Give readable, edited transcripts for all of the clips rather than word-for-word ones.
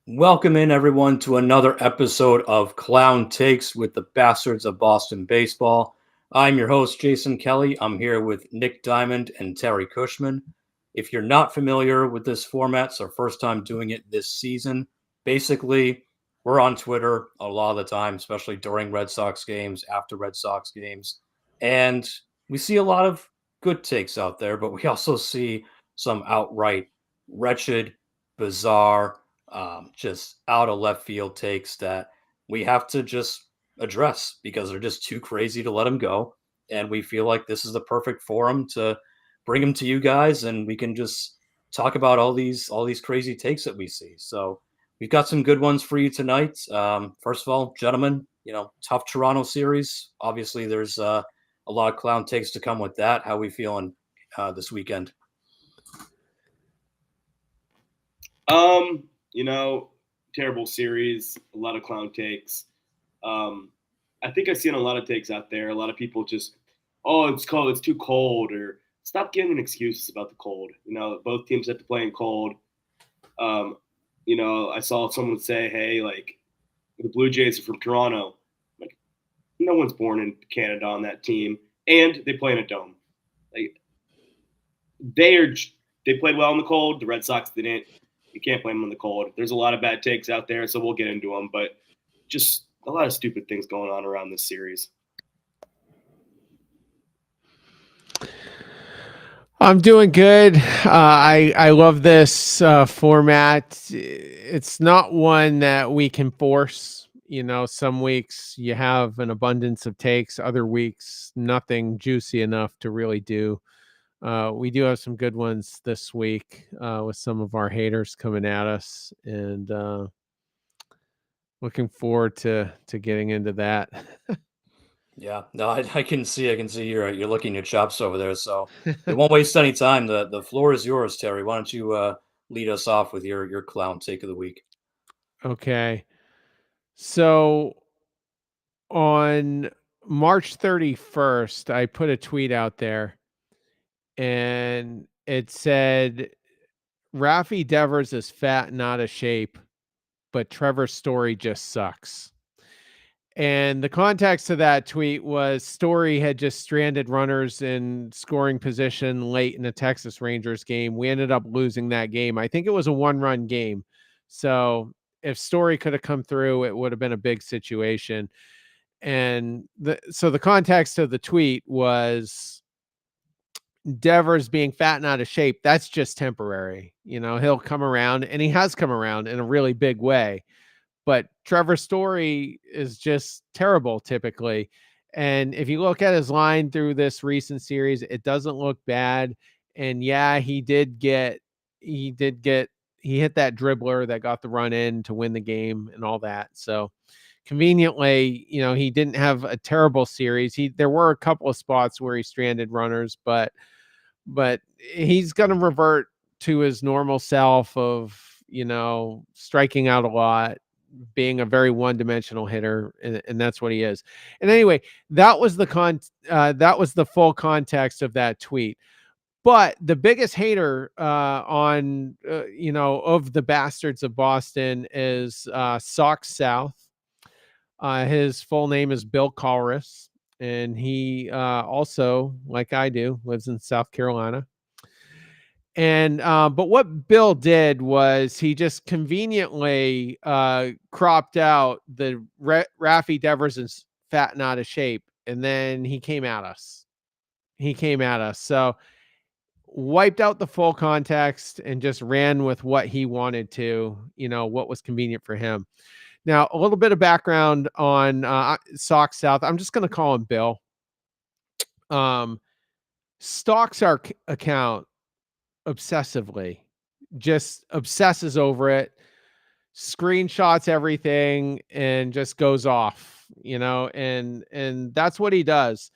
Welcome in, everyone, to another episode of Clown Takes with the Bastards of Boston Baseball. I'm your host, Jason Kelly. I'm here with Nick Diamond and Terry Cushman. If you're not familiar with this format, it's our first time doing it this season. Basically, we're on Twitter a lot of the time, especially during Red Sox games, after Red Sox games. And we see a lot of good takes out there, but we also see some outright wretched, bizarre, just out of left field takes that we have to just address because they're just too crazy to let them go. And we feel like this is the perfect forum to bring them to you guys, and we can just talk about all these crazy takes that we see. So we've got some good ones for you tonight. First of all, gentlemen, tough Toronto series. Obviously, there's a lot of clown takes to come with that. How we feeling this weekend? Um, Terrible series, a lot of clown takes. I think I've seen a lot of takes out there. A lot of people just, oh, it's cold, it's too cold, or stop giving excuses about the cold. Both teams have to play in cold. Um, I saw someone say, hey, like the Blue Jays are from Toronto. Like, no one's born in Canada on that team, and they play in a dome. Like, they are they played well in the cold. The Red Sox didn't. You can't blame them in the cold. There's a lot of bad takes out there, so we'll get into them. But just a lot of stupid things going on around this series. I'm doing good. I love this format. It's not one that we can force. Some weeks you have an abundance of takes. Other weeks, nothing juicy enough to really do. We do have some good ones this week with some of our haters coming at us, and looking forward to getting into that. Yeah, no, I can see you're licking your chops over there. So we won't waste any time. The floor is yours, Terry. Why don't you lead us off with your clown take of the week? Okay, so on March 31st, I put a tweet out there and it said, Rafi Devers is fat and out of shape, but Trevor's story just sucks. And the context of that tweet was Story had just stranded runners in scoring position late in a Texas Rangers game. We ended up losing that game. I think it was a 1-run game. So if Story could have come through, it would have been a big situation. And so the context of the tweet was Devers being fat and out of shape. That's just temporary. He'll come around, and he has come around in a really big way. But Trevor's Story is just terrible typically. And if you look at his line through this recent series, it doesn't look bad. And yeah, he hit that dribbler that got the run in to win the game and all that. So conveniently, he didn't have a terrible series. There were a couple of spots where he stranded runners, but he's going to revert to his normal self of, striking out a lot, being a very one-dimensional hitter, and that's what he is. And anyway, that was the full context of that tweet. But the biggest hater of the Bastards of Boston is Sox South. His full name is Bill Colris, and he also, like I do, lives in South Carolina. And but what Bill did was he just conveniently cropped out the Rafi Devers is fat and out of shape, and then he came at us. So wiped out the full context and just ran with what he wanted to, what was convenient for him. Now, a little bit of background on Sox South. I'm just going to call him Bill. Stalks our account obsessively, just obsesses over it, screenshots everything, and just goes off, and that's what he does.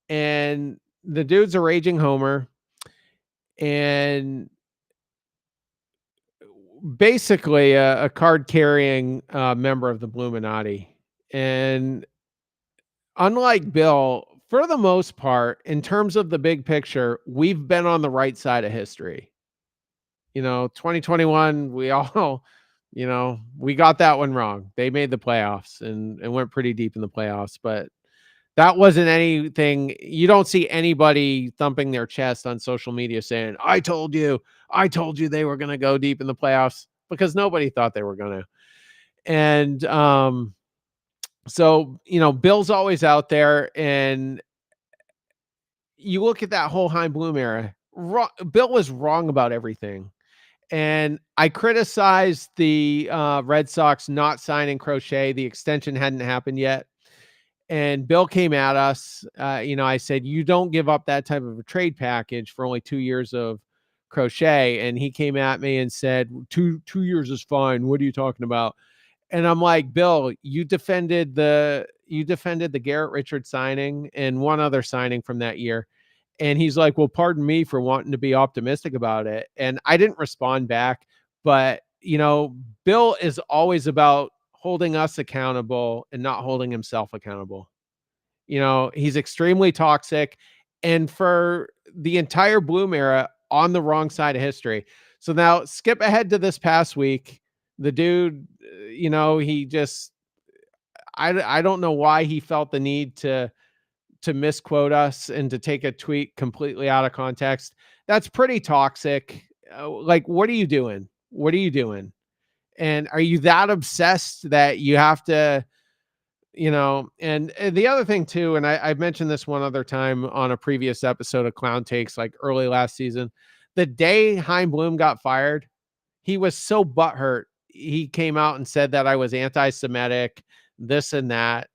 And the dude's a raging homer, and basically a card carrying member of the Bluminati. And unlike Bill, for the most part, in terms of the big picture, we've been on the right side of history. 2021, we all, We got that one wrong. They made the playoffs and went pretty deep in the playoffs, but that wasn't anything. You don't see anybody thumping their chest on social media saying, I told you they were going to go deep in the playoffs, because nobody thought they were going to. And so, Bill's always out there, and you look at that whole Heim Bloom era, Bill was wrong about everything. And I criticized the Red Sox not signing Crochet. The extension hadn't happened yet. And Bill came at us. I said, you don't give up that type of a trade package for only 2 years of Crochet. And he came at me and said, two years is fine. What are you talking about? And I'm like, Bill, you defended the Garrett Richards signing and one other signing from that year. And he's like, well, pardon me for wanting to be optimistic about it. And I didn't respond back. But, Bill is always about holding us accountable and not holding himself accountable. He's extremely toxic, and for the entire Bloom era, on the wrong side of history. So now skip ahead to this past week. The dude, he just, I don't know why he felt the need to misquote us and to take a tweet completely out of context. That's pretty toxic. Like, what are you doing? What are you doing? And are you that obsessed that you have to, and the other thing too, and I've mentioned this one other time on a previous episode of Clown Takes, like early last season, the day Heim Bloom got fired, he was so butthurt. He came out and said that I was anti-Semitic, this and that.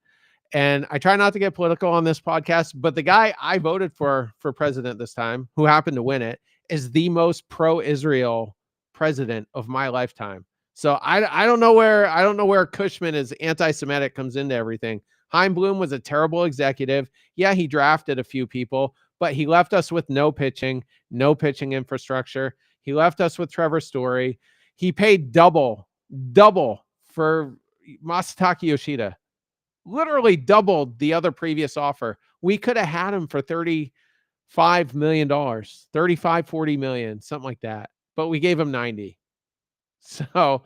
And I try not to get political on this podcast, but the guy I voted for president this time, who happened to win it, is the most pro-Israel president of my lifetime. So I don't know where Cushman is anti-Semitic comes into everything. Heim Bloom was a terrible executive. Yeah, he drafted a few people, but he left us with no pitching infrastructure. He left us with Trevor Story. He paid double for Masataka Yoshida. Literally doubled the other previous offer. We could have had him for $35 million, 40 million, something like that. But we gave him 90. So,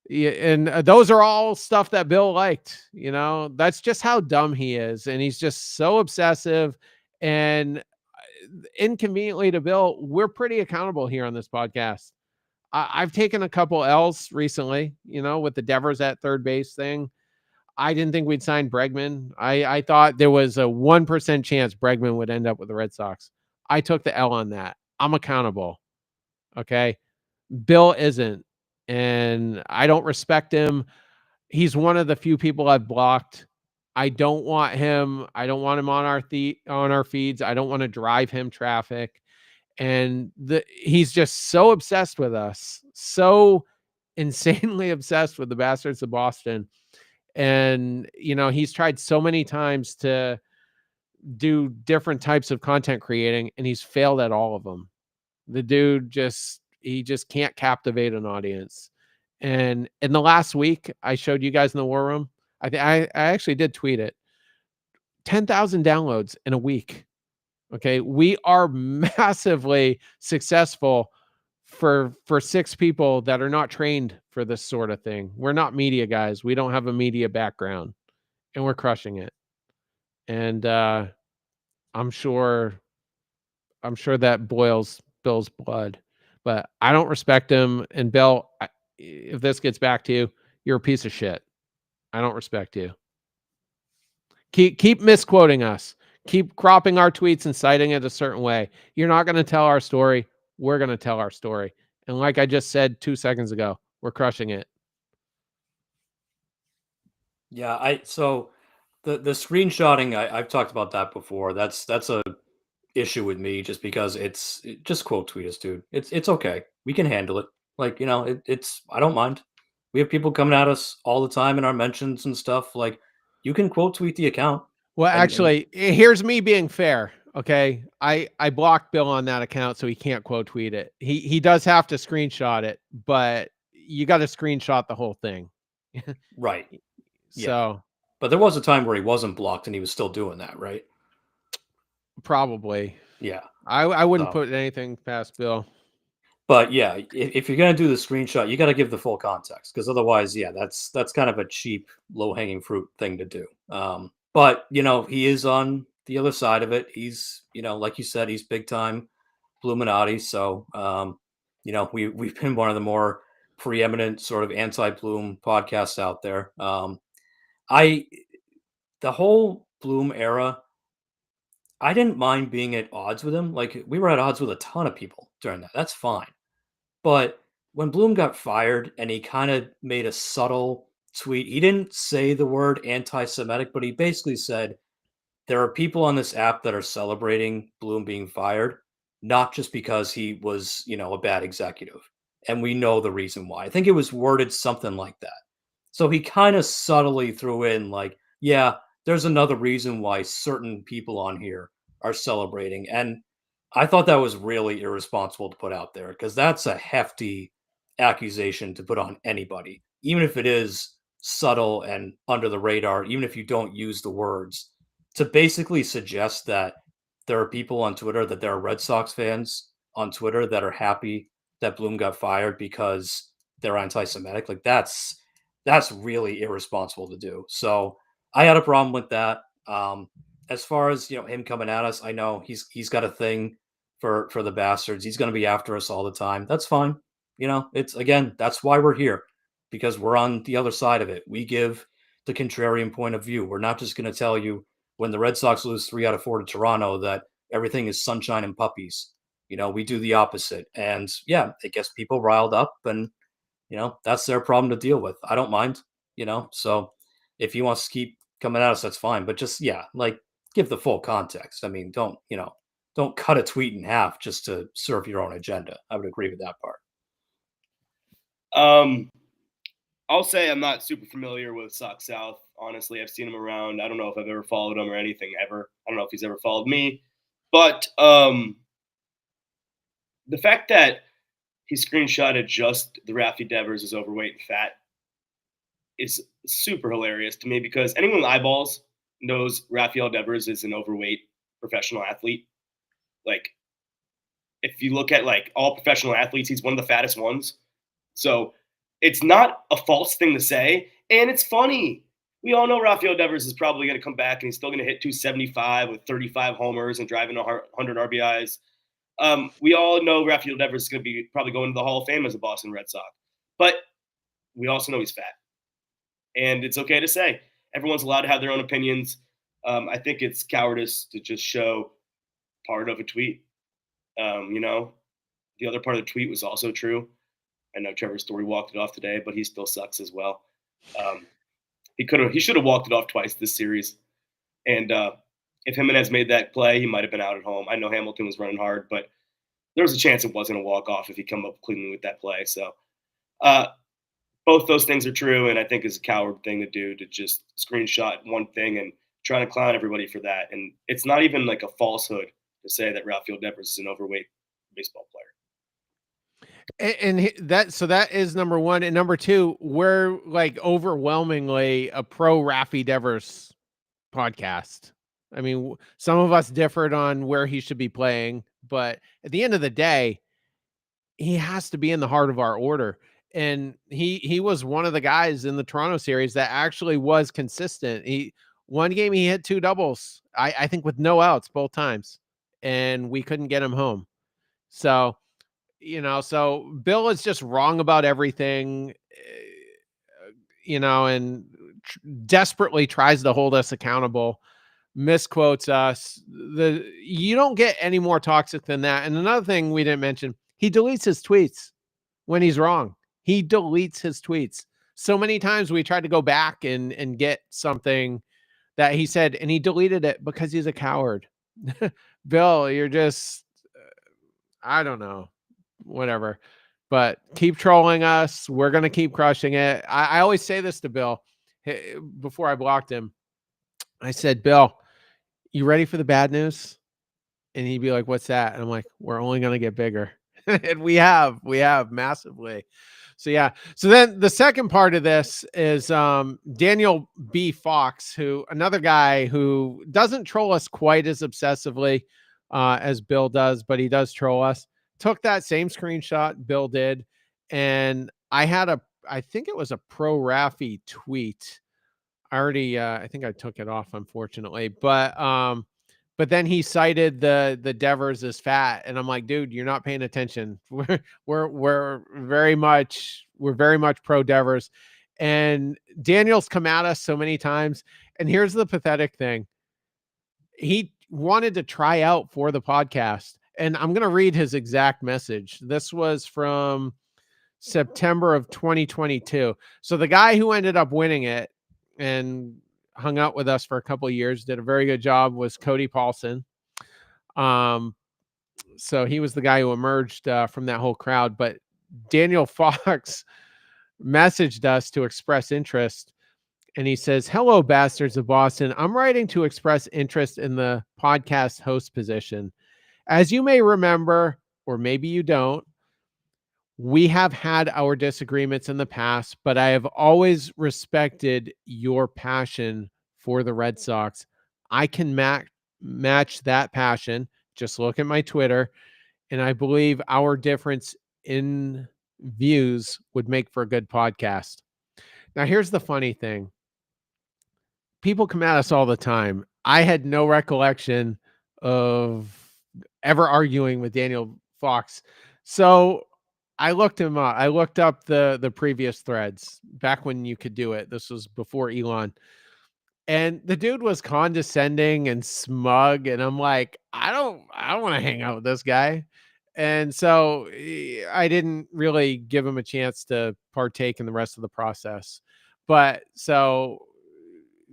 yeah, and those are all stuff that Bill liked. That's just how dumb he is. And he's just so obsessive. And inconveniently to Bill, we're pretty accountable here on this podcast. I've taken a couple L's recently, with the Devers at third base thing. I didn't think we'd sign Bregman. I thought there was a 1% chance Bregman would end up with the Red Sox. I took the L on that. I'm accountable. Okay. Bill isn't. And I don't respect him. He's one of the few people I've blocked. I don't want him. I don't want him on our feeds. I don't want to drive him traffic. And he's just so obsessed with us. So insanely obsessed with the Bastards of Boston. And, he's tried so many times to do different types of content creating, and he's failed at all of them. The dude just can't captivate an audience. And in the last week, I showed you guys in the war room. I actually did tweet it. 10,000 downloads in a week. Okay. We are massively successful for 6 people that are not trained for this sort of thing. We're not media guys. We don't have a media background, and we're crushing it. And I'm sure that boils Bill's blood, but I don't respect him. And Bill, if this gets back to you, you're a piece of shit. I don't respect you. Keep misquoting us. Keep cropping our tweets and citing it a certain way. You're not going to tell our story. We're going to tell our story. And like I just said 2 seconds ago, we're crushing it. Yeah, so the screenshotting, I've talked about that before. That's a issue with me, just because just quote tweet us, dude. It's okay. We can handle it. Like, it's I don't mind. We have people coming at us all the time in our mentions and stuff. Like, you can quote tweet the account. Well, And actually, here's me being fair. Okay. I blocked Bill on that account, so he can't quote tweet it. He does have to screenshot it, but you got to screenshot the whole thing. right. So, Yeah. But there was a time where he wasn't blocked and he was still doing that, right? Probably. Yeah. I wouldn't put anything past Bill. But yeah, if you're gonna do the screenshot, you got to give the full context because otherwise, yeah, that's kind of a cheap, low hanging fruit thing to do. But he is on the other side of it. He's like you said, he's big time Bluminati. So we've been one of the more preeminent sort of anti-Bloom podcasts out there. I the whole Bloom era, I didn't mind being at odds with him. Like we were at odds with a ton of people during that. That's fine. But when Bloom got fired and he kind of made a subtle tweet, he didn't say the word anti-Semitic, but he basically said there are people on this app that are celebrating Bloom being fired, not just because he was, a bad executive. And we know the reason why. I think it was worded something like that. So he kind of subtly threw in, like, yeah, there's another reason why certain people on here are celebrating. And I thought that was really irresponsible to put out there because that's a hefty accusation to put on anybody, even if it is subtle and under the radar, even if you don't use the words, to basically suggest that there are people on Twitter, that there are Red Sox fans on Twitter that are happy that Bloom got fired because they're anti-Semitic. Like that's really irresponsible to do. So I had a problem with that. As far as him coming at us, I know he's got a thing for the bastards. He's going to be after us all the time. That's fine. It's again, that's why we're here, because we're on the other side of it. We give the contrarian point of view. We're not just going to tell you when the Red Sox lose 3 out of 4 to Toronto that everything is sunshine and puppies. We do the opposite. And yeah, it gets people riled up, and that's their problem to deal with. I don't mind, so if he wants to keep coming at us, that's fine. But just, yeah, like give the full context. I mean, don't cut a tweet in half just to serve your own agenda. I would agree with that part. I'll say I'm not super familiar with Sox South. Honestly, I've seen him around. I don't know if I've ever followed him or anything ever. I don't know if he's ever followed me. But the fact that he screenshotted just the Rafi Devers is overweight and fat is super hilarious to me because anyone with eyeballs knows Rafael Devers is an overweight professional athlete. Like, if you look at like all professional athletes, he's one of the fattest ones. So it's not a false thing to say, and it's funny. We all know Rafael Devers is probably going to come back and he's still going to hit 275 with 35 homers and driving 100 RBIs. We all know Rafael Devers is going to be probably going to the Hall of Fame as a Boston Red Sox, but we also know he's fat, and it's okay to say. Everyone's allowed to have their own opinions. I think it's cowardice to just show part of a tweet. The other part of the tweet was also true. I know Trevor Story walked it off today, but he still sucks as well. He should have walked it off twice this series. And if Jimenez made that play, he might have been out at home. I know Hamilton was running hard, but there was a chance it wasn't a walk-off if he come up cleanly with that play. So both those things are true, and I think it's a coward thing to do, to just screenshot one thing and try to clown everybody for that. And it's not even like a falsehood to say that Rafael Devers is an overweight baseball player. And that is number one. And number two, we're like overwhelmingly a pro Rafi Devers podcast. I mean, some of us differed on where he should be playing, but at the end of the day, he has to be in the heart of our order. And he was one of the guys in the Toronto series that actually was consistent. One game he hit 2 doubles, I think with no outs both times, and we couldn't get him home. So, so Bill is just wrong about everything, and desperately tries to hold us accountable, misquotes us. You don't get any more toxic than that. And another thing we didn't mention, he deletes his tweets when he's wrong. He deletes his tweets. So many times we tried to go back and get something that he said, and he deleted it because he's a coward. Bill, you're just, I don't know, whatever. But keep trolling us. We're going to keep crushing it. I always say this to Bill before I blocked him. I said, Bill, you ready for the bad news? And he'd be like, what's that? And I'm like, we're only going to get bigger. And we have massively. So, yeah. So then the second part of this is Daniel B. Fox, another guy who doesn't troll us quite as obsessively as Bill does, but he does troll us. took that same screenshot Bill did, and I think it was a pro Raffy tweet. I think I took it off, unfortunately, but then he cited the Devers as fat, and I'm like, dude, you're not paying attention. We're very much pro Devers, and Daniel's come at us so many times. And here's the pathetic thing: he wanted to try out for the podcast, and I'm going to read his exact message. This was from September of 2022. So the guy who ended up winning it and hung out with us for a couple of years, did a very good job, was Cody Paulson. So he was the guy who emerged from that whole crowd. But Daniel Fox messaged us to express interest. And he says, "Hello, Bastards of Boston. I'm writing to express interest in the podcast host position. As you may remember, or maybe you don't, we have had our disagreements in the past, but I have always respected your passion for the Red Sox. I can match that passion. Just look at my Twitter. And I believe our difference in views would make for a good podcast." Now, here's the funny thing. People come at us all the time. I had no recollection of ever arguing with Daniel Fox. So I looked him up. I looked up the previous threads back when you could do it. This was before Elon. And the dude was condescending and smug. And I'm like, I don't want to hang out with this guy. And so I didn't really give him a chance to partake in the rest of the process. But so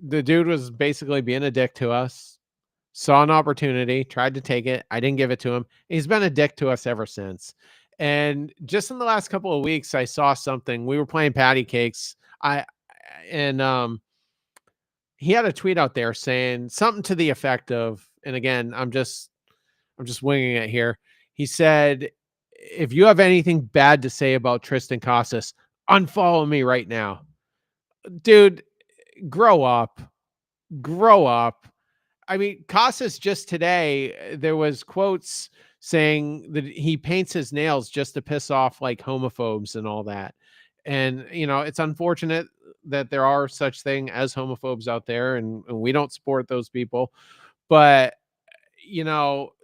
the dude was basically being a dick to us, saw an opportunity, tried to take it. I didn't give it to him. He's been a dick to us ever since. And just in the last couple of weeks, I saw something. We were playing patty cakes. And he had a tweet out there saying something to the effect of, and again, I'm just winging it here. He said, "If you have anything bad to say about Tristan Casas, unfollow me right now." Dude, grow up. Grow up. I mean, Casas just today, there was quotes saying that he paints his nails just to piss off like homophobes and all that. And, it's unfortunate that there are such thing as homophobes out there, and we don't support those people. But,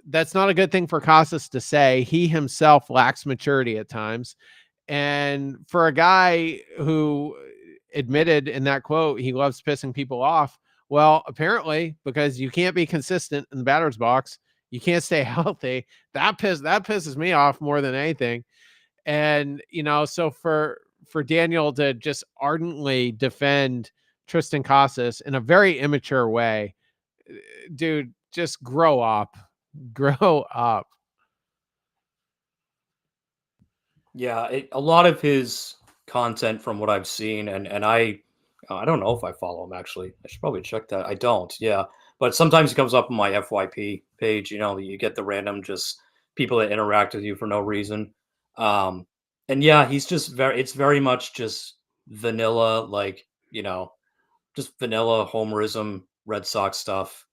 that's not a good thing for Casas to say. He himself lacks maturity at times. And for a guy who admitted in that quote he loves pissing people off, well, apparently, because you can't be consistent in the batter's box, you can't stay healthy. That pisses me off more than anything. And so for Daniel to just ardently defend Tristan Casas in a very immature way, dude, just grow up. Grow up. Yeah, a lot of his content from what I've seen, and I don't know if I follow him actually. I should probably check that. I don't. Yeah, but sometimes he comes up on my FYP page. You get the random just people that interact with you for no reason. And yeah, he's just it's very much just vanilla, like just vanilla homerism, Red Sox stuff.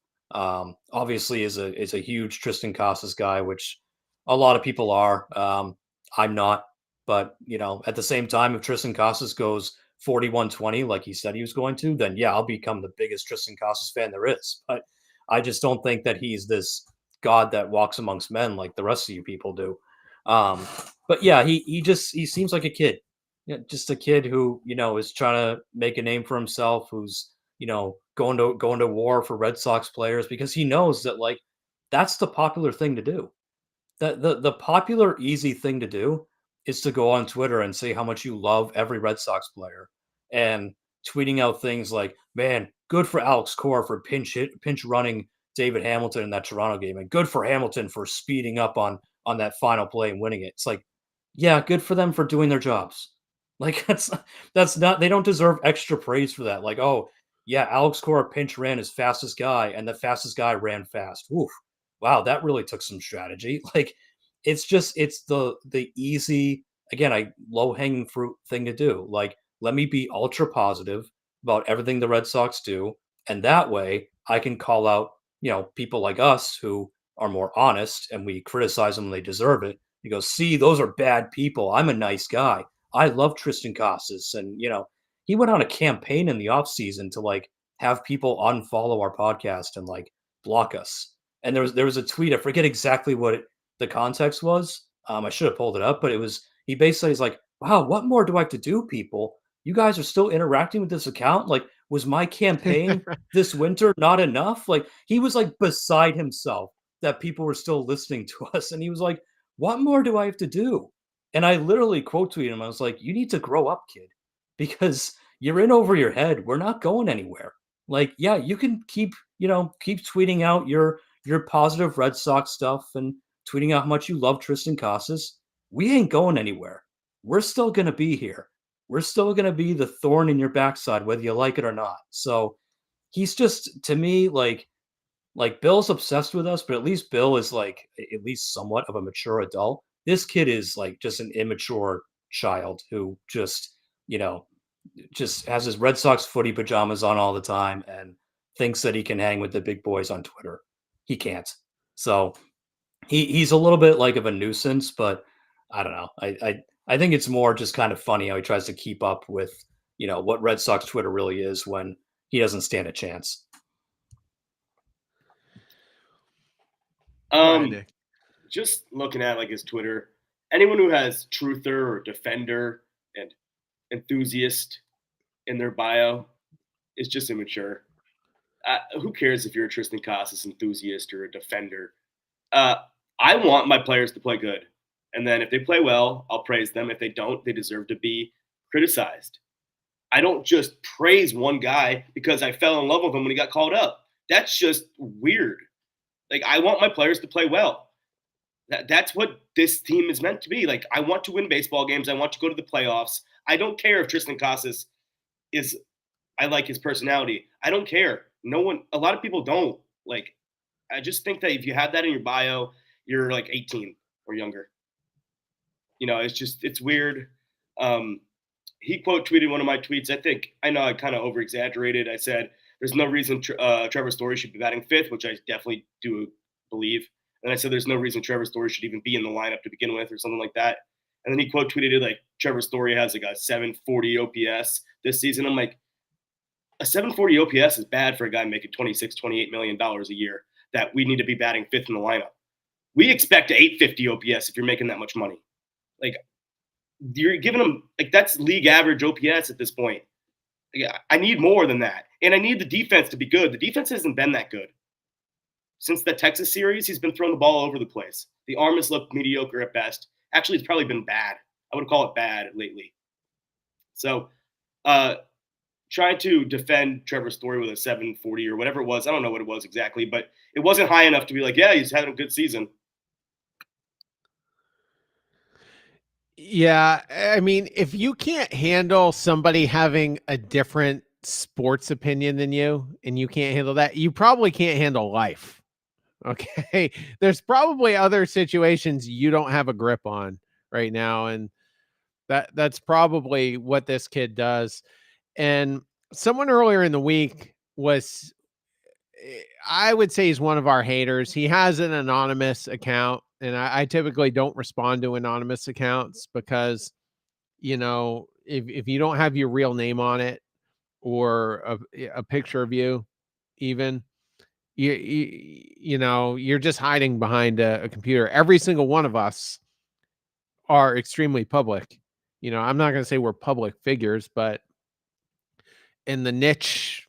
Obviously, is a huge Tristan Casas guy, which a lot of people are. I'm not, but at the same time, if Tristan Casas goes 41-20 like he said he was going to, then yeah, I'll become the biggest Tristan Casas fan there is. But I just don't think that he's this god that walks amongst men like the rest of you people do. But yeah, he seems like a kid. Yeah, just a kid who is trying to make a name for himself, who's going to war for Red Sox players because he knows that like that's the popular thing to do. The popular easy thing to do is to go on Twitter and say how much you love every Red Sox player and tweeting out things like, "Man, good for Alex Cora for pinch running David Hamilton in that Toronto game, and good for Hamilton for speeding up on that final play and winning it." It's like, yeah, good for them for doing their jobs. Like that's not they don't deserve extra praise for that. Like, oh yeah, Alex Cora pinch ran his fastest guy, and the fastest guy ran fast. Oof, wow, that really took some strategy. Like, it's the easy again, I low hanging fruit thing to do. Like, let me be ultra positive about everything the Red Sox do, and that way I can call out people like us who are more honest and we criticize them when they deserve it He goes, see, those are bad people. I'm a nice guy. I love Tristan Casas. And, he went on a campaign in the offseason to like have people unfollow our podcast and like block us. And there was a tweet. I forget exactly what the context was. I should have pulled it up, but he basically is like, wow, what more do I have to do, people? You guys are still interacting with this account. Like, was my campaign this winter not enough? Like, he was like beside himself that people were still listening to us. And he was like, what more do I have to do? And I literally quote tweeted him. I was like, you need to grow up, kid, because you're in over your head. We're not going anywhere. Like, yeah, you can keep tweeting out your positive Red Sox stuff and tweeting out how much you love Tristan Casas. We ain't going anywhere. We're still gonna be here. We're still gonna be the thorn in your backside, whether you like it or not. So he's just, to me, like Bill's obsessed with us, but at least Bill is like at least somewhat of a mature adult. This kid is like just an immature child who you know, just has his Red Sox footy pajamas on all the time and thinks that he can hang with the big boys on Twitter. He can't. So he's a little bit like of a nuisance, but I don't know. I think it's more just kind of funny how he tries to keep up with, what Red Sox Twitter really is when he doesn't stand a chance. Nick. Just looking at like his Twitter, anyone who has truther or defender and enthusiast in their bio is just immature. Who cares if you're a Tristan Casas enthusiast or a defender? I want my players to play good. And then if they play well, I'll praise them. If they don't, they deserve to be criticized. I don't just praise one guy because I fell in love with him when he got called up. That's just weird. Like, I want my players to play well. That's what this team is meant to be. Like, I want to win baseball games. I want to go to the playoffs. I don't care if Tristan Casas I like his personality. I don't care. A lot of people don't. Like, I just think that if you have that in your bio, you're like 18 or younger. It's weird. He quote tweeted one of my tweets. I know I kind of over exaggerated. I said, there's no reason Trevor Story should be batting fifth, which I definitely do believe. And I said, there's no reason Trevor Story should even be in the lineup to begin with or something like that. And then he quote tweeted it like, Trevor Story has like a 740 OPS this season. I'm like, a 740 OPS is bad for a guy making $26, $28 million a year that we need to be batting fifth in the lineup. We expect 850 OPS if you're making that much money. Like, you're giving him, like, that's league average OPS at this point. Like, I need more than that. And I need the defense to be good. The defense hasn't been that good. Since the Texas series, he's been throwing the ball all over the place. The arm has looked mediocre at best. Actually, it's probably been bad. I would call it bad lately. So, trying to defend Trevor Story with a 740 or whatever it was, I don't know what it was exactly, but it wasn't high enough to be like, yeah, he's having a good season. Yeah, I mean, if you can't handle somebody having a different sports opinion than you, and you can't handle that, you probably can't handle life. Okay. There's probably other situations you don't have a grip on right now. And that's probably what this kid does. And someone earlier in the week I would say he's one of our haters. He has an anonymous account, and I typically don't respond to anonymous accounts because, if you don't have your real name on it or a picture of you, even, you're just hiding behind a computer. Every single one of us are extremely public. I'm not going to say we're public figures, but in the niche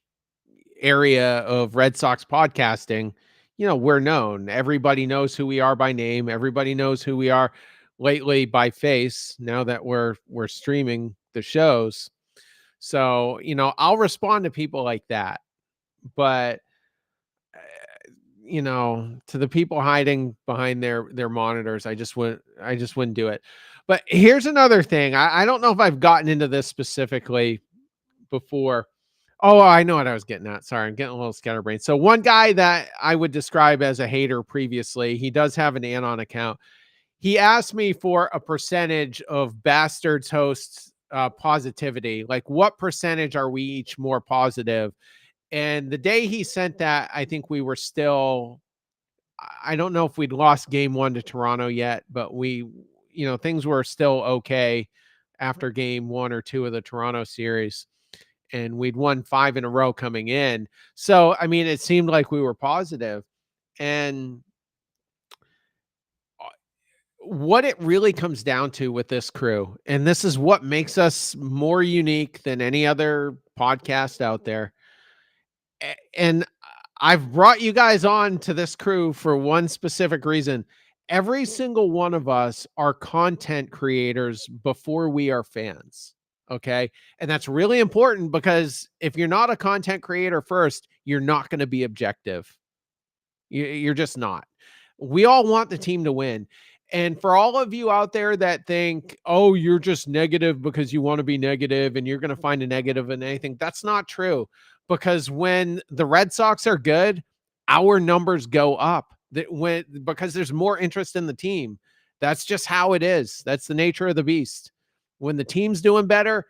area of Red Sox podcasting, we're known. Everybody knows who we are by name. Everybody knows who we are lately by face now that we're streaming the shows. So, I'll respond to people like that. But to the people hiding behind their monitors, I just wouldn't do it. But here's another thing. I don't know if I've gotten into this specifically before. Oh, I know what I was getting at. Sorry, I'm getting a little scatterbrained. So one guy that I would describe as a hater previously, he does have an Anon account. He asked me for a percentage of Bastards hosts positivity. Like, what percentage are we each more positive? And the day he sent that, I think we were still, I don't know if we'd lost game 1 to Toronto yet, but things were still okay after game 1 or 2 of the Toronto series, and we'd won 5 in a row coming in. So, I mean, it seemed like we were positive. And what it really comes down to with this crew, and this is what makes us more unique than any other podcast out there. And I've brought you guys on to this crew for one specific reason. Every single one of us are content creators before we are fans. Okay. And that's really important, because if you're not a content creator first, you're not going to be objective. You're just not. We all want the team to win. And for all of you out there that think, oh, you're just negative because you want to be negative and you're going to find a negative in anything, that's not true. Because when the Red Sox are good, our numbers go up. Because there's more interest in the team. That's just how it is. That's the nature of the beast. When the team's doing better,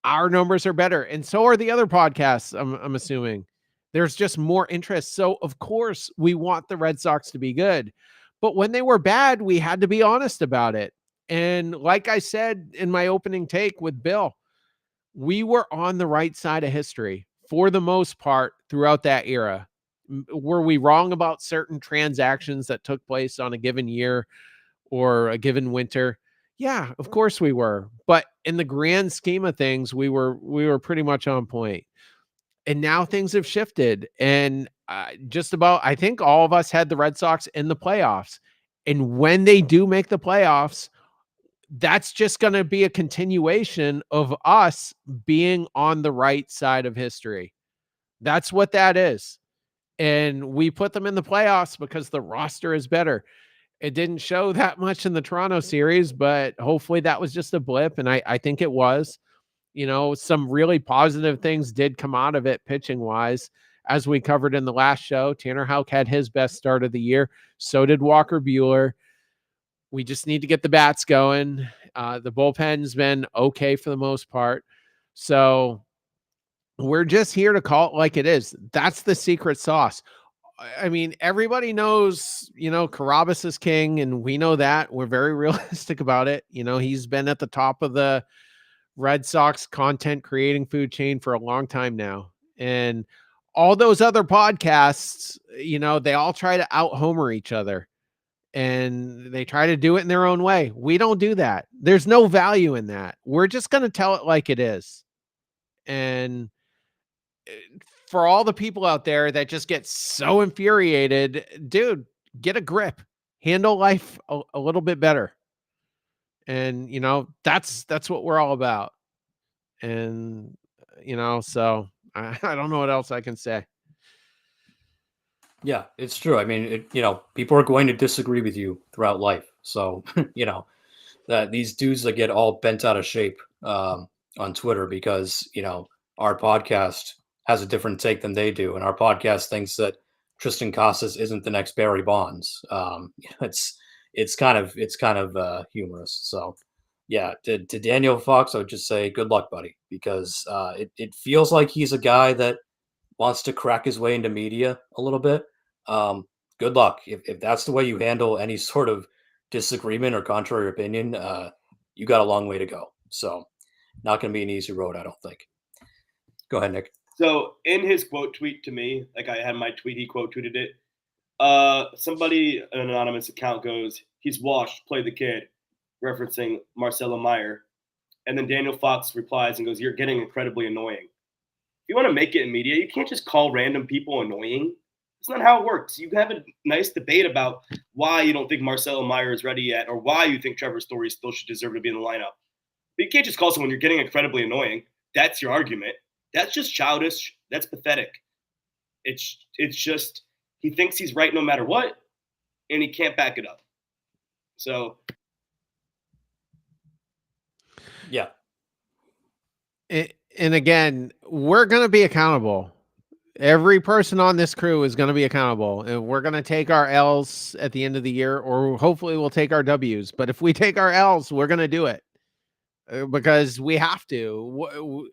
our numbers are better. And so are the other podcasts, I'm assuming. There's just more interest. So, of course, we want the Red Sox to be good. But when they were bad, we had to be honest about it. And like I said in my opening take with Bill, we were on the right side of history for the most part throughout that era. Were we wrong about certain transactions that took place on a given year or a given winter? Yeah, of course we were. But in the grand scheme of things, we were pretty much on point. And now things have shifted, and just about, I think all of us had the Red Sox in the playoffs. And when they do make the playoffs, that's just going to be a continuation of us being on the right side of history. That's what that is. And we put them in the playoffs because the roster is better. It didn't show that much in the Toronto series, but hopefully that was just a blip. And I think it was. Some really positive things did come out of it pitching wise. As we covered in the last show, Tanner Houck had his best start of the year. So did Walker Buehler. We just need to get the bats going. The bullpen's been okay for the most part. So we're just here to call it like it is. That's the secret sauce. I mean, everybody knows, Carabas is king, and we know that. We're very realistic about it. He's been at the top of the Red Sox content creating food chain for a long time now. And all those other podcasts, they all try to out homer each other, and they try to do it in their own way. We don't do that. There's no value in that. We're just going to tell it like it is. And for all the people out there that just get so infuriated, dude, get a grip, handle life a little bit better. And, that's what we're all about. And, so I don't know what else I can say. Yeah, it's true. I mean, people are going to disagree with you throughout life. So, that these dudes that get all bent out of shape on Twitter because, our podcast has a different take than they do. And our podcast thinks that Tristan Casas isn't the next Barry Bonds. It's kind of humorous. So, yeah, to Daniel Fox, I would just say good luck, buddy, because it feels like he's a guy that wants to crack his way into media a little bit. Good luck. If that's the way you handle any sort of disagreement or contrary opinion, you got a long way to go. So not going to be an easy road, I don't think. Go ahead, Nick. So in his quote tweet to me, like I had my tweet, he quote tweeted it. Somebody, an anonymous account goes, "He's washed, play the kid," referencing Marcelo Meyer. And then Daniel Fox replies and goes, "You're getting incredibly annoying." If you want to make it in media, you can't just call random people annoying. That's not how it works. You have a nice debate about why you don't think Marcelo Meyer is ready yet, or why you think Trevor Story still should deserve to be in the lineup. But you can't just call someone "you're getting incredibly annoying." That's your argument. That's just childish. That's pathetic. It's just he thinks he's right no matter what, and he can't back it up. So, yeah. And again, we're going to be accountable. Every person on this crew is going to be accountable, and we're going to take our L's at the end of the year, or hopefully we'll take our W's. But if we take our L's, we're going to do it because we have to.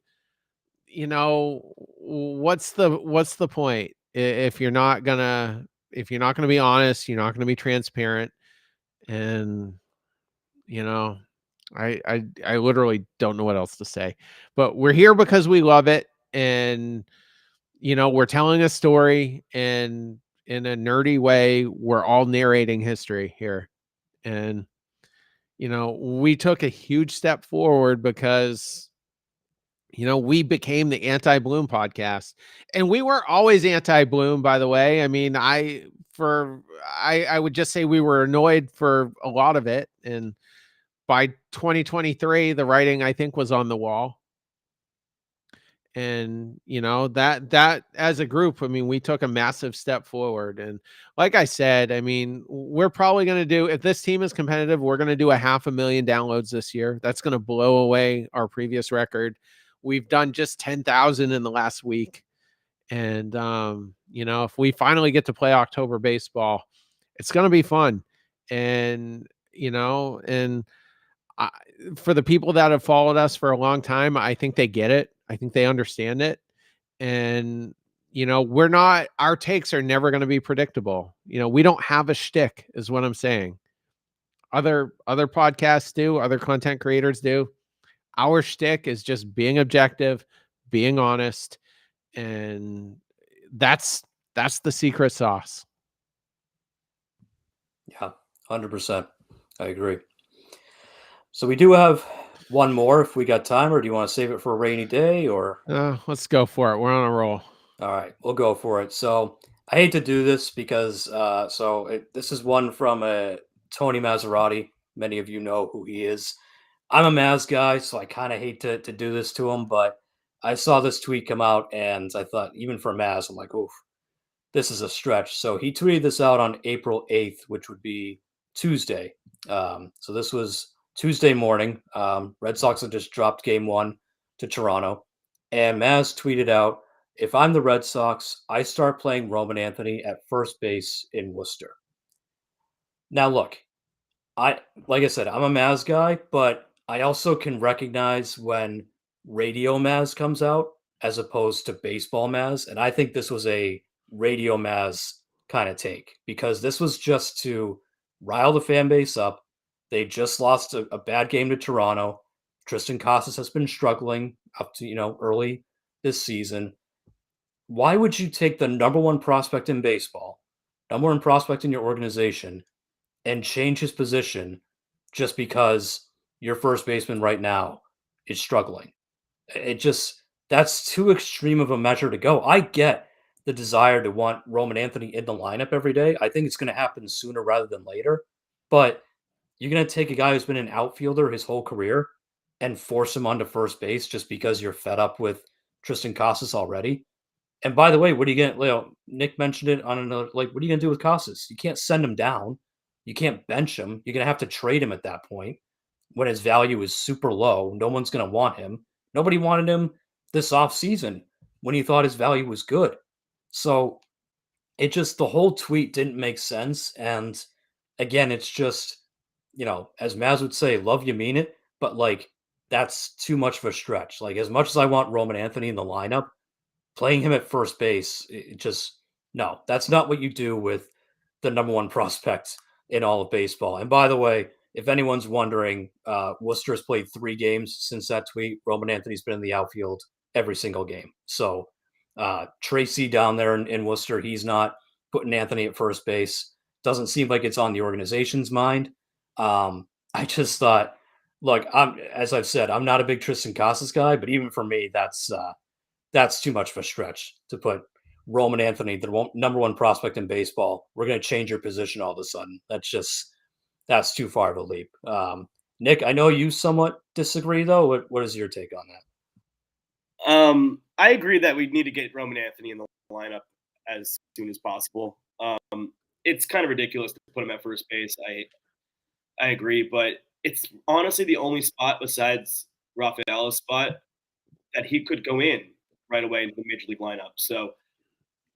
What's the point if you're not gonna if you're not going to be honest, you're not going to be transparent. And, I literally don't know what else to say, but we're here because we love it. And, we're telling a story, and in a nerdy way, we're all narrating history here. And, we took a huge step forward because, we became the Anti-Bloom podcast, and we were always anti-Bloom, by the way. I mean, I would just say we were annoyed for a lot of it. And by 2023, the writing, I think, was on the wall. And, that as a group, I mean, we took a massive step forward. And like I said, I mean, we're probably going to do, if this team is competitive, we're going to do 500,000 downloads this year. That's going to blow away our previous record. We've done just 10,000 in the last week. And, if we finally get to play October baseball, it's going to be fun. And, I, for the people that have followed us for a long time, I think they get it. I think they understand it. And, our takes are never going to be predictable. We don't have a shtick, is what I'm saying. Other podcasts do, other content creators do. Our shtick is just being objective, being honest, and that's the secret sauce. Yeah, 100%. I agree. So we do have one more if we got time, or do you want to save it for a rainy day? Or let's go for it. We're on a roll. all right, we'll go for it. So I hate to do this because this is one from Tony Maserati. Many of you know who he is. I'm a Maz guy, so I kind of hate to do this to him, but I saw this tweet come out, and I thought, even for Maz, I'm like, oof, this is a stretch. So he tweeted this out on April 8th, which would be Tuesday. So this was Tuesday morning. Red Sox had just dropped game one to Toronto. And Maz tweeted out, if I'm the Red Sox, I start playing Roman Anthony at first base in Worcester. Now, look, like I said, I'm a Maz guy, but I also can recognize when radio Maz comes out as opposed to baseball Maz. And I think this was a radio Maz kind of take because this was just to rile the fan base up. They just lost a bad game to Toronto. Tristan Casas has been struggling up to, early this season. Why would you take the number one prospect in baseball, number one prospect in your organization, and change his position just because your first baseman right now is struggling? That's too extreme of a measure to go. I get the desire to want Roman Anthony in the lineup every day. I think it's going to happen sooner rather than later. But you're going to take a guy who's been an outfielder his whole career and force him onto first base just because you're fed up with Tristan Casas already. And by the way, what are you going to, Nick mentioned it on another, what are you going to do with Casas? You can't send him down. You can't bench him. You're going to have to trade him at that point when his value is super low. No one's going to want him. Nobody wanted him this offseason when he thought his value was good. So the whole tweet didn't make sense. And again, it's just, as Maz would say, love you, mean it. But that's too much of a stretch. As much as I want Roman Anthony in the lineup, playing him at first base, no, that's not what you do with the number one prospect in all of baseball. And by the way, if anyone's wondering, Worcester's played 3 games since that tweet. Roman Anthony's been in the outfield every single game. So Tracy down there in Worcester, he's not putting Anthony at first base. Doesn't seem like it's on the organization's mind. I just thought, look, as I've said, I'm not a big Tristan Casas guy, but even for me, that's too much of a stretch to put Roman Anthony, the number one prospect in baseball. We're going to change your position all of a sudden. That's too far of a leap. Nick, I know you somewhat disagree, though. What is your take on that? I agree that we need to get Roman Anthony in the lineup as soon as possible. It's kind of ridiculous to put him at first base. I agree, but it's honestly the only spot besides Rafaela's spot that he could go in right away into the major league lineup. So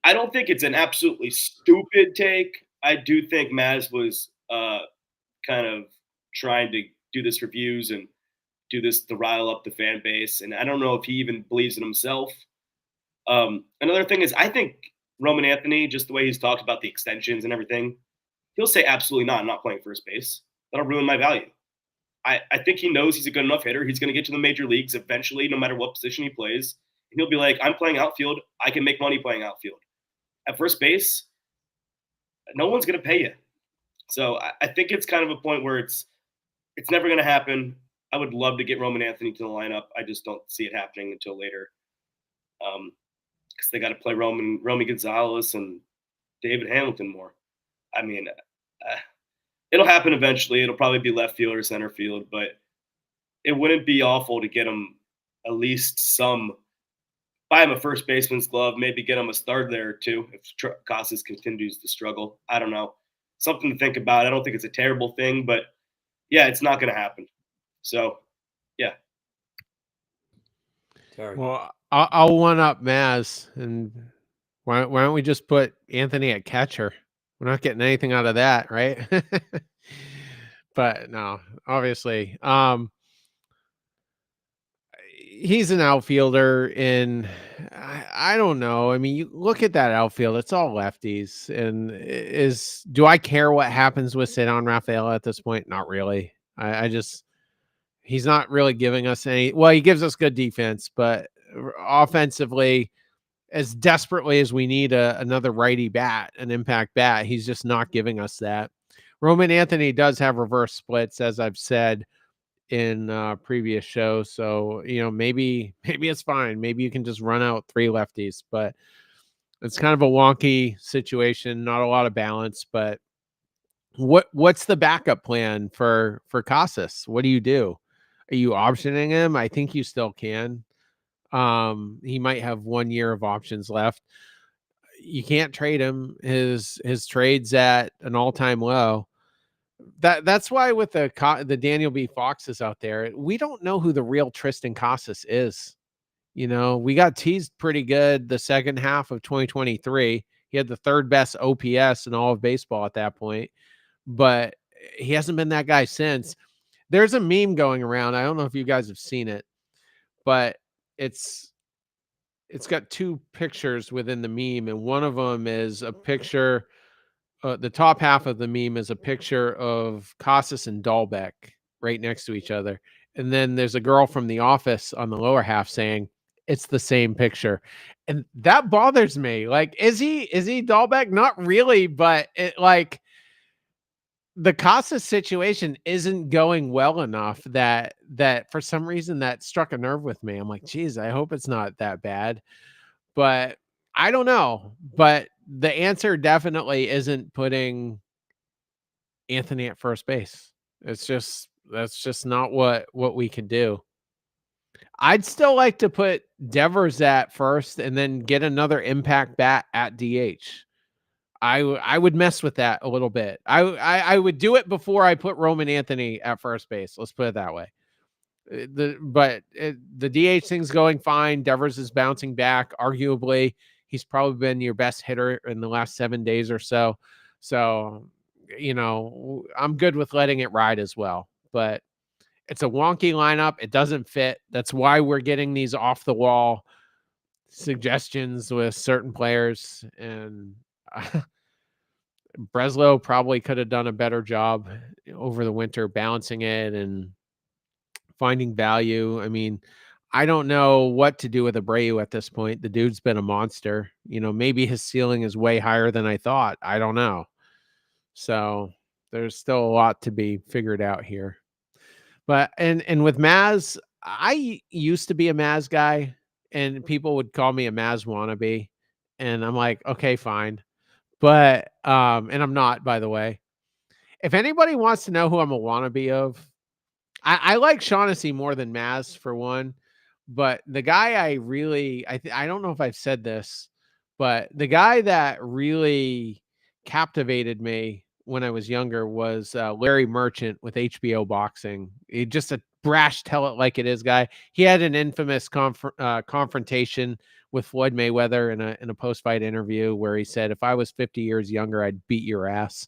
I don't think it's an absolutely stupid take. I do think Maz was kind of trying to do this for views and do this to rile up the fan base. And I don't know if he even believes in himself. Another thing is I think Roman Anthony, just the way he's talked about the extensions and everything, he'll say absolutely not. I'm not playing first base. That'll ruin my value. I think he knows he's a good enough hitter. He's going to get to the major leagues eventually, no matter what position he plays. And he'll be like, I'm playing outfield. I can make money playing outfield. At first base, no one's going to pay you. So I think it's kind of a point where it's never going to happen. I would love to get Roman Anthony to the lineup. I just don't see it happening until later. Because they got to play Romy Gonzalez and David Hamilton more. I mean, it'll happen eventually. It'll probably be left field or center field, but it wouldn't be awful to get him at least some. Buy him a first baseman's glove, maybe get him a start there or two if Casas continues to struggle. I don't know. Something to think about. I don't think it's a terrible thing, but yeah, it's not going to happen. So, yeah. Terry. Well, I'll one up Maz, and why don't we just put Anthony at catcher? We're not getting anything out of that, right? But no, obviously, he's an outfielder, and I don't know. I mean, you look at that outfield; it's all lefties. And do I care what happens with Cedon Rafaela at this point? Not really. I just he's not really giving us any. Well, he gives us good defense, but offensively, as desperately as we need another righty bat, an impact bat, he's just not giving us that. Roman Anthony does have reverse splits, as I've said in previous shows. So, maybe it's fine. Maybe you can just run out 3 lefties, but it's kind of a wonky situation. Not a lot of balance, but what's the backup plan for Casas? What do you do? Are you optioning him? I think you still can. He might have 1 year of options left. You can't trade him. His trade's at an all-time low. That's why with the Daniel B. Foxes out there, we don't know who the real Tristan Casas is. We got teased pretty good the second half of 2023. He had the 3rd best OPS in all of baseball at that point, but he hasn't been that guy since. There's a meme going around. I don't know if you guys have seen it, but it's got 2 pictures within the meme, and one of them is a picture. The top half of the meme is a picture of Casas and Dahlbeck right next to each other, and then there's a girl from The Office on the lower half saying it's the same picture, and that bothers me. Like, is he Dahlbeck? Not really, but the Casas situation isn't going well enough that for some reason that struck a nerve with me. I'm like, geez, I hope it's not that bad. But I don't know. But the answer definitely isn't putting Anthony at first base. That's just not what we can do. I'd still like to put Devers at first and then get another impact bat at DH. I would mess with that a little bit. I would do it before I put Roman Anthony at first base. Let's put it that way. The DH thing's going fine. Devers is bouncing back. Arguably, he's probably been your best hitter in the last 7 days or so. So, I'm good with letting it ride as well. But it's a wonky lineup. It doesn't fit. That's why we're getting these off the wall suggestions with certain players, and Breslow probably could have done a better job over the winter balancing it and finding value. I mean, I don't know what to do with Abreu at this point. The dude's been a monster. Maybe his ceiling is way higher than I thought. I don't know. So there's still a lot to be figured out here. But and with Maz, I used to be a Maz guy, and people would call me a Maz wannabe, and I'm like, okay, fine. But and I'm not, by the way. If anybody wants to know who I'm a wannabe of, I like Shaughnessy more than Maz for one. But the guy I don't know if I've said this, but the guy that really captivated me when I was younger was Larry Merchant with HBO Boxing. He just a brash, tell it like it is guy. He had an infamous confrontation with Floyd Mayweather in a post fight interview where he said, "If I was 50 years younger, I'd beat your ass."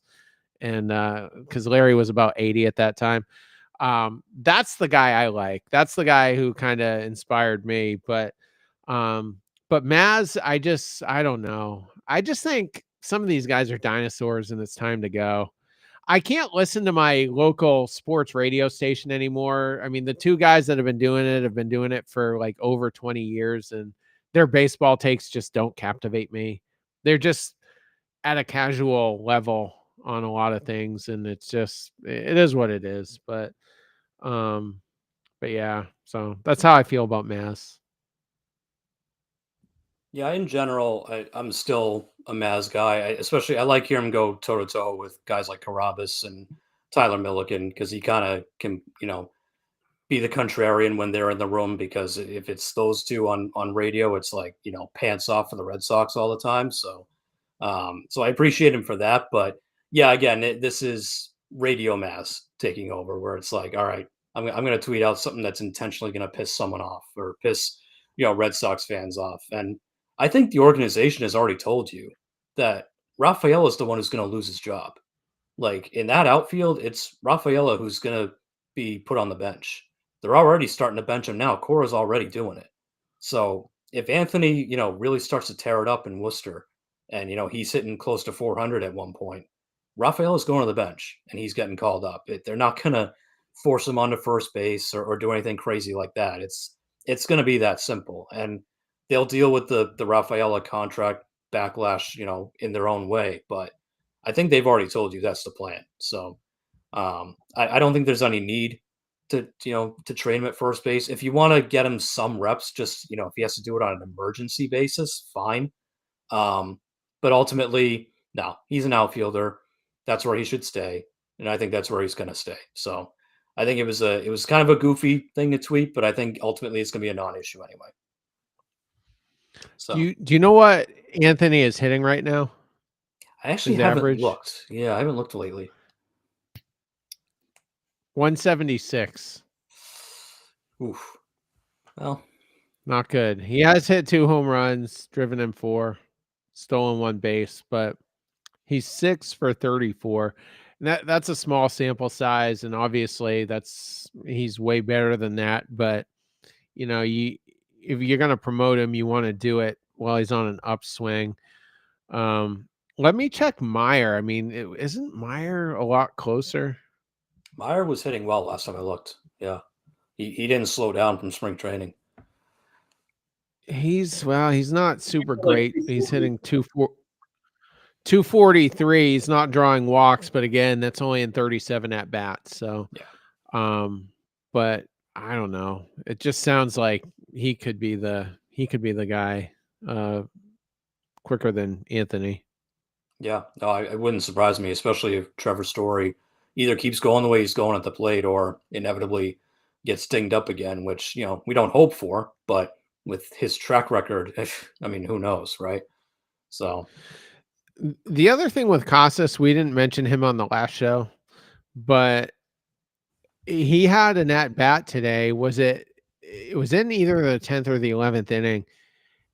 And because Larry was about 80 at that time. That's the guy I like. That's the guy who kind of inspired me. But But Maz, I don't know. I just think some of these guys are dinosaurs and it's time to go. I can't listen to my local sports radio station anymore. I mean, the two guys that have been doing it for like over 20 years, and their baseball takes just don't captivate me. They're just at a casual level on a lot of things, and it is what it is. Um, but yeah, so that's how I feel about Mass. Yeah, in general, I'm still a Maz guy. Especially, I like hearing him go toe to toe with guys like Carabas and Tyler Milliken because he kind of can, be the contrarian when they're in the room. Because if it's those two on radio, it's like pants off for the Red Sox all the time. So I appreciate him for that. But yeah, again, this is radio Maz taking over, where it's like, all right, I'm going to tweet out something that's intentionally going to piss someone off or piss Red Sox fans off. And I think the organization has already told you that Rafael is the one who's going to lose his job. Like in that outfield, it's Rafaela who's going to be put on the bench. They're already starting to bench him now. Cora's already doing it. So if Anthony, really starts to tear it up in Worcester, and he's hitting close to 400 at one point, Rafaela's going to the bench and he's getting called up. They're not going to force him onto first base or do anything crazy like that. It's going to be that simple, and they'll deal with the Rafaela contract backlash, in their own way. But I think they've already told you that's the plan. So I don't think there's any need to trade him at first base. If you want to get him some reps, just if he has to do it on an emergency basis, fine. But ultimately, no, he's an outfielder. That's where he should stay, and I think that's where he's going to stay. So I think it was kind of a goofy thing to tweet, but I think ultimately it's going to be a non-issue anyway. So Do you know what Anthony is hitting right now? I actually haven't looked. Yeah, I haven't looked lately. 176. Oof. Well, not good. He has hit 2 home runs, driven in 4, stolen 1 base, but he's 6 for 34. And that's a small sample size, and obviously he's way better than that. But if you're going to promote him, you want to do it while he's on an upswing. Let me check Meyer. I mean, isn't Meyer a lot closer? Meyer was hitting well last time I looked. Yeah, he didn't slow down from spring training. He's not super great. He's hitting 243. He's not drawing walks, but again, that's only in 37 at bats. So, yeah. But I don't know. It just sounds like he could be the guy quicker than Anthony. Yeah, no, it wouldn't surprise me, especially if Trevor Story either keeps going the way he's going at the plate or inevitably gets dinged up again, which we don't hope for. But with his track record, I mean, who knows, right? So the other thing with Casas, we didn't mention him on the last show, but he had an at bat today. It was in either the 10th or the 11th inning,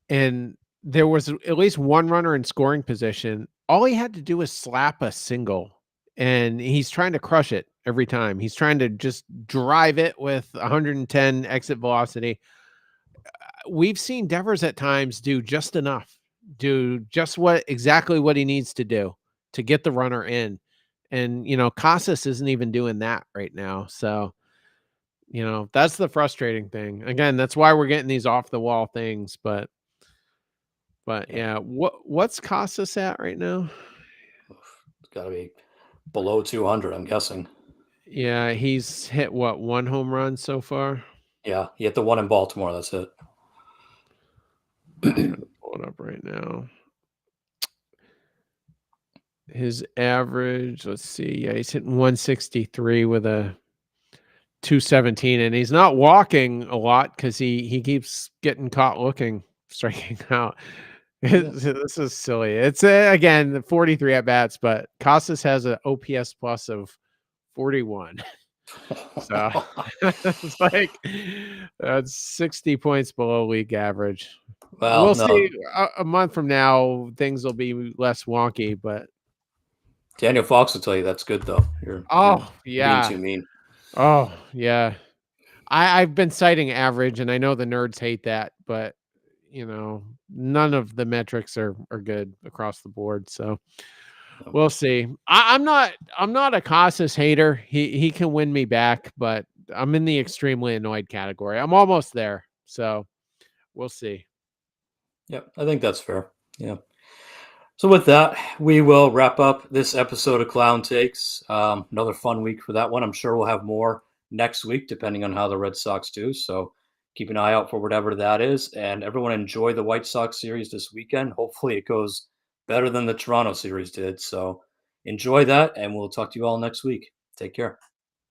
and there was at least one runner in scoring position. All he had to do was slap a single, and he's trying to crush it every time. He's trying to just drive it with 110 exit velocity. We've seen Devers at times do just enough, do just exactly what he needs to do to get the runner in. And, Casas isn't even doing that right now. So, that's the frustrating thing. Again, that's why we're getting these off the wall things. But yeah, what's Casas at right now? It's got to be below 200, I'm guessing. Yeah, he's hit 1 home run so far? Yeah, he hit the one in Baltimore. That's it. I'm gonna pull it up right now. His average, let's see. Yeah, he's hitting 163 with a 217, and he's not walking a lot because he keeps getting caught striking out. This is silly. It's again 43 at bats, but Casas has an OPS plus of 41. So it's like that's 60 points below league average. Well, we'll see. A month from now, things will be less wonky, but Daniel Fox will tell you that's good though. You're yeah, being too mean. Oh yeah, I've been citing average, and I know the nerds hate that, but none of the metrics are good across the board. So No. we'll see. I'm not a Casas hater. He can win me back, but I'm in the extremely annoyed category. I'm almost there. So we'll see. Yep, I think that's fair. Yeah. So with that, we will wrap up this episode of Clown Takes. Another fun week for that one. I'm sure we'll have more next week, depending on how the Red Sox do. So keep an eye out for whatever that is. And everyone enjoy the White Sox series this weekend. Hopefully it goes better than the Toronto series did. So enjoy that, and we'll talk to you all next week. Take care.